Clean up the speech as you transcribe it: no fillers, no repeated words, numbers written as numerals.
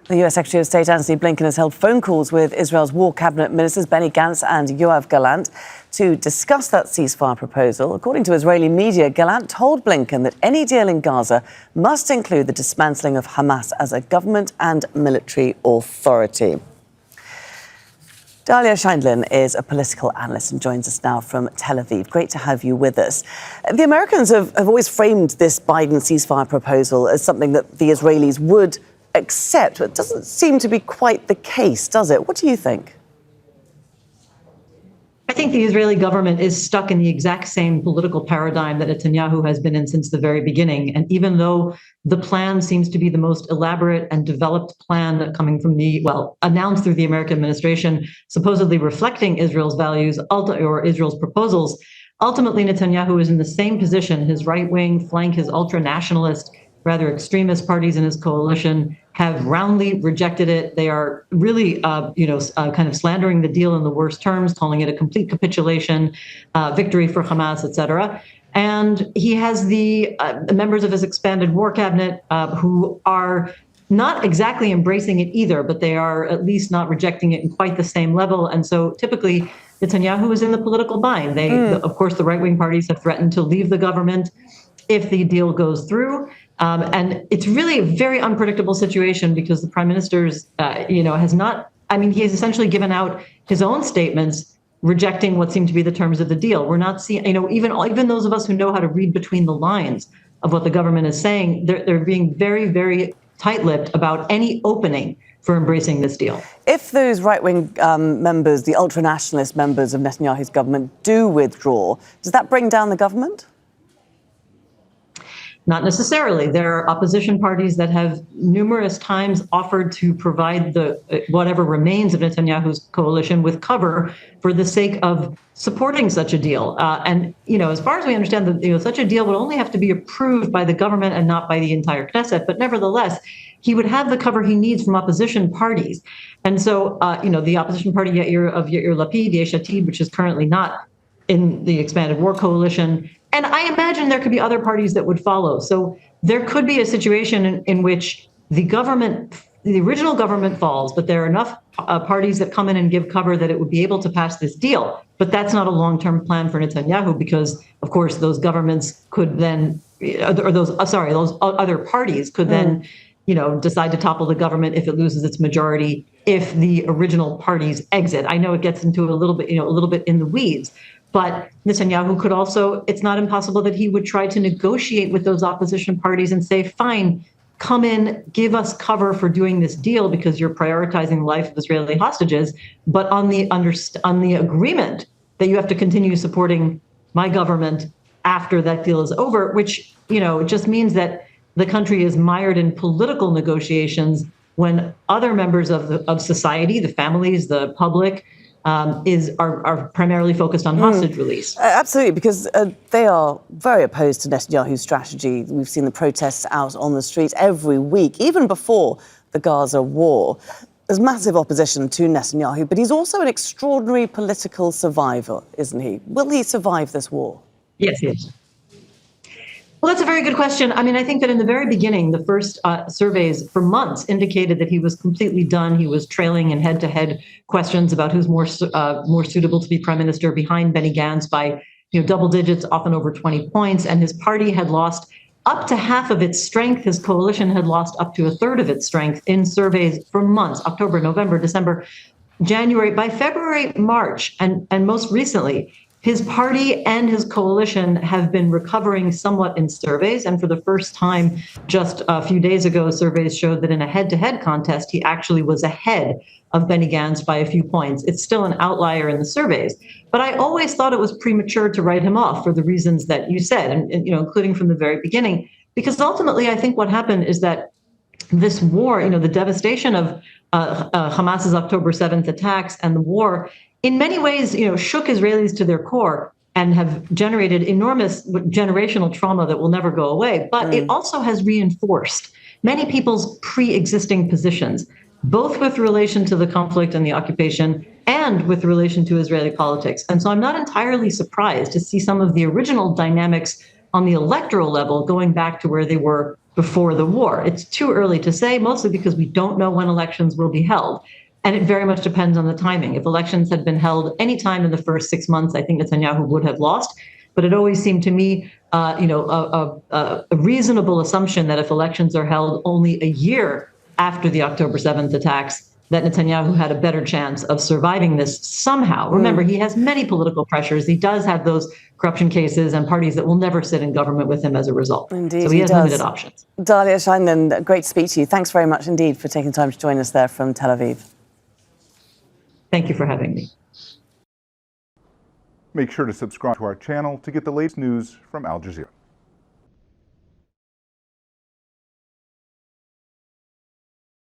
The US Secretary of State Antony Blinken has held phone calls with Israel's war cabinet ministers Benny Gantz and Yoav Gallant to discuss that ceasefire proposal. According to Israeli media, Gallant told Blinken that any deal in Gaza must include the dismantling of Hamas as a government and military authority. Dahlia Scheindlin is a political analyst and joins us now from Tel Aviv. Great to have you with us. The Americans have always framed this Biden ceasefire proposal as something that the Israelis would accept, but it doesn't seem to be quite the case, does it? What do you think? I think the Israeli government is stuck in the exact same political paradigm that Netanyahu has been in since the very beginning. And even though the plan seems to be the most elaborate and developed plan coming from announced through the American administration, supposedly reflecting Israel's values or Israel's proposals, ultimately Netanyahu is in the same position. His right-wing flank, his ultra-nationalist, rather extremist parties in his coalition have roundly rejected it. They are really, kind of slandering the deal in the worst terms, calling it a complete capitulation, victory for Hamas, et cetera. And he has the members of his expanded war cabinet who are not exactly embracing it either, but they are at least not rejecting it in quite the same level. And so typically, Netanyahu is in the political bind. Of course, the right-wing parties have threatened to leave the government if the deal goes through. And it's really a very unpredictable situation because the prime minister's, he has essentially given out his own statements rejecting what seem to be the terms of the deal. We're not seeing, even those of us who know how to read between the lines of what the government is saying, they're being very, very tight-lipped about any opening for embracing this deal. If those right-wing members, the ultra-nationalist members of Netanyahu's government do withdraw, does that bring down the government? Not necessarily. There are opposition parties that have numerous times offered to provide whatever remains of Netanyahu's coalition with cover for the sake of supporting such a deal. As far as we understand, such a deal would only have to be approved by the government and not by the entire Knesset. But nevertheless, he would have the cover he needs from opposition parties. And so, the opposition party Yair Lapid, Yesh Atid, which is currently not in the expanded war coalition. And I imagine there could be other parties that would follow. So there could be a situation in which the original government falls, but there are enough parties that come in and give cover that it would be able to pass this deal. But that's not a long-term plan for Netanyahu because, of course, those governments could then, those other parties could then, decide to topple the government if it loses its majority, if the original parties exit. I know it gets into a little bit in the weeds. But Netanyahu could also, it's not impossible that he would try to negotiate with those opposition parties and say, fine, come in, give us cover for doing this deal because you're prioritizing the life of Israeli hostages. But on the agreement that you have to continue supporting my government after that deal is over, which, it just means that the country is mired in political negotiations when other members of society, the families, the public, are primarily focused on hostage release. Absolutely, because they are very opposed to Netanyahu's strategy. We've seen the protests out on the street every week, even before the Gaza war. There's massive opposition to Netanyahu, but he's also an extraordinary political survivor, isn't he? Will he survive this war? Yes, he is. Well, that's a very good question. I mean, I think that in the very beginning, the first surveys for months indicated that he was completely done. He was trailing in head-to-head questions about who's more suitable to be prime minister behind Benny Gantz by double digits, often over 20 points. And his party had lost up to half of its strength. His coalition had lost up to a third of its strength in surveys for months, October, November, December, January. By February, March, and most recently, his party and his coalition have been recovering somewhat in surveys. And for the first time, just a few days ago, surveys showed that in a head-to-head contest, he actually was ahead of Benny Gantz by a few points. It's still an outlier in the surveys. But I always thought it was premature to write him off for the reasons that you said, and including from the very beginning. Because ultimately, I think what happened is that this war, the devastation of Hamas's October 7th attacks and the war, in many ways, shook Israelis to their core and have generated enormous generational trauma that will never go away. But it also has reinforced many people's pre-existing positions, both with relation to the conflict and the occupation and with relation to Israeli politics. And so I'm not entirely surprised to see some of the original dynamics on the electoral level going back to where they were before the war. It's too early to say, mostly because we don't know when elections will be held. And it very much depends on the timing. If elections had been held any time in the first 6 months, I think Netanyahu would have lost. But it always seemed to me, a reasonable assumption that if elections are held only a year after the October 7th attacks, that Netanyahu had a better chance of surviving this somehow. Remember, he has many political pressures. He does have those corruption cases and parties that will never sit in government with him as a result. Indeed, so he has limited options. Dahlia, Scheindlin, great to speak to you. Thanks very much indeed for taking time to join us there from Tel Aviv. Thank you for having me. Make sure to subscribe to our channel to get the latest news from Al Jazeera.